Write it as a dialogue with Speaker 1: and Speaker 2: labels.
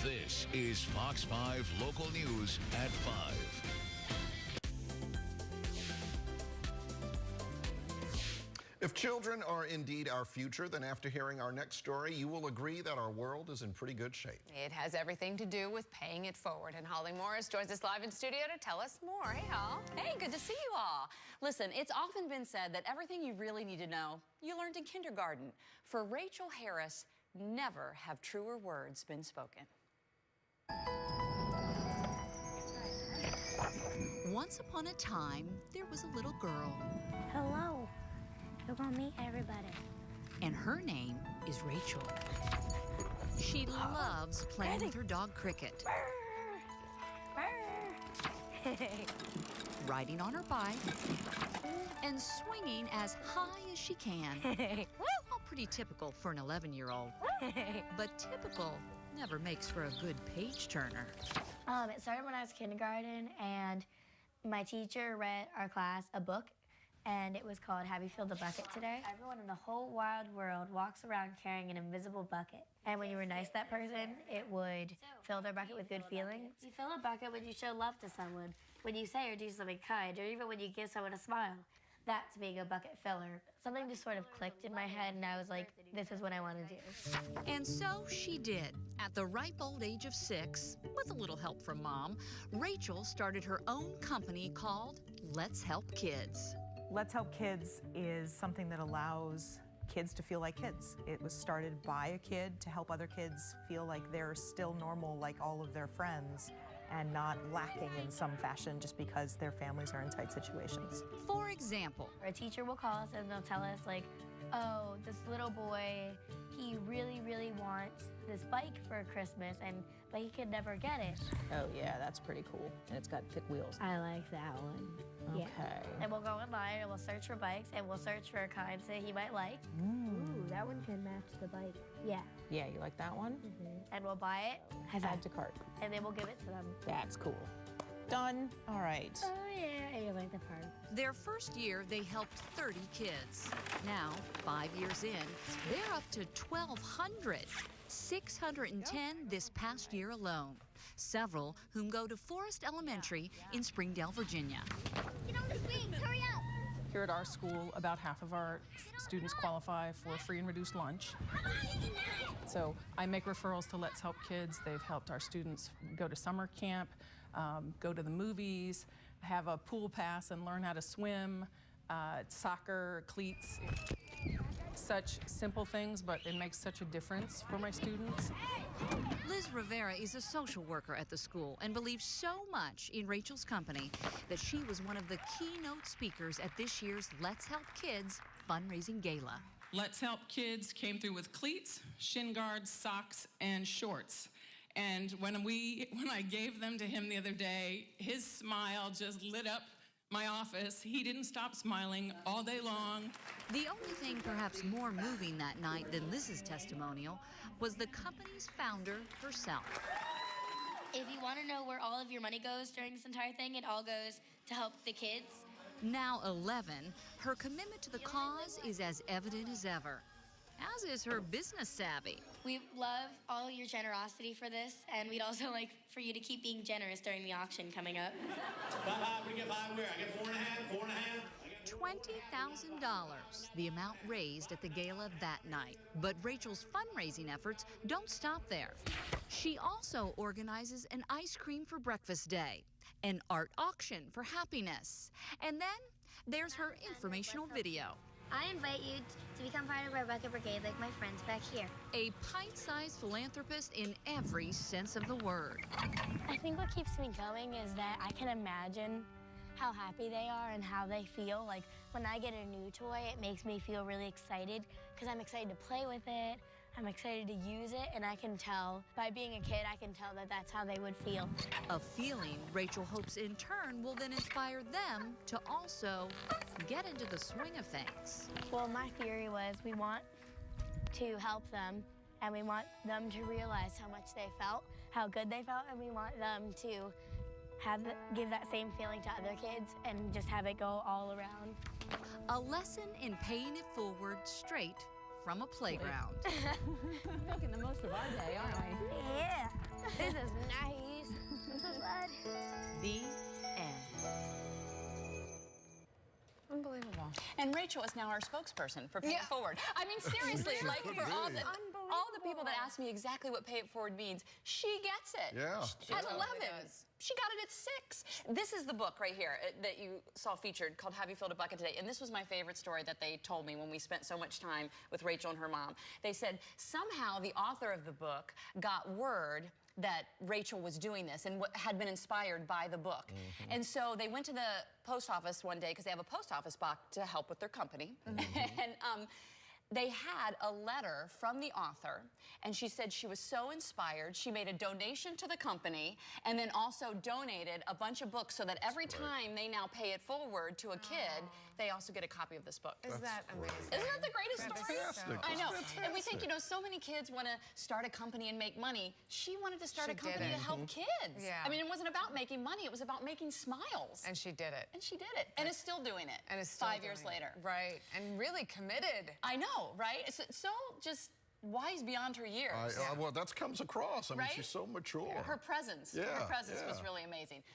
Speaker 1: This is Fox 5 Local News at 5.
Speaker 2: If children are indeed our future, then after hearing our next story, you will agree that our world is in pretty good shape.
Speaker 3: It has everything to do with paying it forward. And Holly Morris joins us live in studio to tell us more. Hey, Hol.
Speaker 4: Hey, good to see you all. Listen, it's often been said that everything you really need to know, you learned in kindergarten. For Rachel Harris, never have truer words been spoken.
Speaker 5: Once upon a time, there was a little girl.
Speaker 6: Hello. We're gonna meet everybody.
Speaker 5: And her name is Rachel. She loves playing with her dog Cricket, riding on her bike, and swinging as high as she can. All pretty typical for an 11-year-old. But typical never makes for a good page-turner.
Speaker 6: It started when I was kindergarten, and my teacher read our class a book, and it was called Have You Filled the Bucket Today? Everyone in the whole wide world walks around carrying an invisible bucket. And when you were nice to that person, it would fill their bucket with good feelings. You fill a bucket when you show love to someone, when you say or do something kind, or even when you give someone a smile. That's being a bucket filler. Something just sort of clicked in my head, and I was like, this is what I want to do.
Speaker 5: And so she did. At the ripe old age of 6, with a little help from Mom, Rachel started her own company called Let's Help Kids.
Speaker 7: Let's Help Kids is something that allows kids to feel like kids. It was started by a kid to help other kids feel like they're still normal like all of their friends and not lacking in some fashion just because their families are in tight situations.
Speaker 5: For example,
Speaker 6: A teacher will call us and they'll tell us like, oh, this little boy, he really, really wants this bike for Christmas, but he could never get it.
Speaker 8: Oh yeah, that's pretty cool. And it's got thick wheels.
Speaker 6: I like that one.
Speaker 8: Okay.
Speaker 6: Yeah. And we'll go online and we'll search for bikes and we'll search for kinds that he might like. Ooh, that one can match the bike. Yeah.
Speaker 8: Yeah, you like that one?
Speaker 6: And we'll buy it.
Speaker 8: Add to cart.
Speaker 6: And then we'll give it to them.
Speaker 8: That's cool. Done. All right.
Speaker 6: Oh yeah, I like the part.
Speaker 5: their first year they helped 30 kids. Now, 5 years in, they're up to 1,200. 610 this past year alone. Several whom go to Forest Elementary in Springdale, Virginia.
Speaker 6: Get on the swings, hurry up!
Speaker 9: Here at our school, about half of our students qualify for free and reduced lunch. So I make referrals to Let's Help Kids. They've helped our students go to summer camp, go to the movies, have a pool pass and learn how to swim, soccer, cleats. Such simple things, but it makes such a difference for my students.
Speaker 5: Liz Rivera is a social worker at the school and believes so much in Rachel's company that she was one of the keynote speakers at this year's Let's Help Kids fundraising gala.
Speaker 10: Let's Help Kids came through with cleats, shin guards, socks, and shorts. And when I gave them to him the other day, his smile just lit up my office. He didn't stop smiling all day long.
Speaker 5: The only thing perhaps more moving that night than Liz's testimonial was the company's founder herself.
Speaker 6: If you want to know where all of your money goes during this entire thing, it all goes to help the kids.
Speaker 5: Now 11, her commitment to the cause is as evident as ever, as is her business savvy.
Speaker 6: We love all your generosity for this, and we'd also like for you to keep being generous during the auction coming up.
Speaker 11: We get 5 where? I get 4.5, 4.5.
Speaker 5: $20,000, the amount raised at the gala that night. But Rachel's fundraising efforts don't stop there. She also organizes an ice cream for breakfast day, an art auction for happiness, and then there's her informational video.
Speaker 6: I invite you to become part of our Bucket Brigade like my friends back here.
Speaker 5: A pint-sized philanthropist in every sense of the word.
Speaker 6: I think what keeps me going is that I can imagine how happy they are and how they feel. Like when I get a new toy, it makes me feel really excited because I'm excited to play with it. I'm excited to use it, and I can tell, by being a kid, I can tell that that's how they would feel.
Speaker 5: A feeling Rachel hopes in turn will then inspire them to also get into the swing of things.
Speaker 6: Well, my theory was we want to help them, and we want them to realize how much they felt, how good they felt, and we want them to give that same feeling to other kids and just have it go all around.
Speaker 5: A lesson in paying it forward straight from a playground.
Speaker 8: Making the most of our day, aren't we?
Speaker 6: Yeah. This is nice. I'm so glad.
Speaker 4: The end.
Speaker 3: Unbelievable.
Speaker 4: And Rachel is now our spokesperson for Pay It Forward. I mean, seriously, like for all the people that ask me exactly what Pay It Forward means, she gets it.
Speaker 2: Yeah.
Speaker 4: At 11. She got it at 6. This is the book right here that you saw featured called Have You Filled a Bucket Today? And this was my favorite story that they told me when we spent so much time with Rachel and her mom. They said somehow the author of the book got word that Rachel was doing this and had been inspired by the book. And so they went to the post office one day because they have a post office box to help with their company. And they had a letter from the author, and she said she was so inspired, she made a donation to the company and then also donated a bunch of books so that every time they now pay it forward to a kid, they also get a copy of this book.
Speaker 3: Is that amazing?
Speaker 4: Isn't that the greatest story?
Speaker 2: Fantastic.
Speaker 4: I know.
Speaker 2: Fantastic.
Speaker 4: And we think, you know, so many kids want to start a company and make money. She wanted to start a company to help kids.
Speaker 3: Yeah.
Speaker 4: I mean, it wasn't about making money. It was about making smiles.
Speaker 3: And she did it.
Speaker 4: And she did it. And is still doing it.
Speaker 3: And is still
Speaker 4: 5 years
Speaker 3: doing it.
Speaker 4: later.
Speaker 3: Right. And really committed.
Speaker 4: I know, right? So just wise beyond her years.
Speaker 2: Well, that comes across. I mean,
Speaker 4: Right?
Speaker 2: she's so mature.
Speaker 4: Her presence.
Speaker 2: Yeah,
Speaker 4: Her presence
Speaker 2: yeah.
Speaker 4: was really amazing.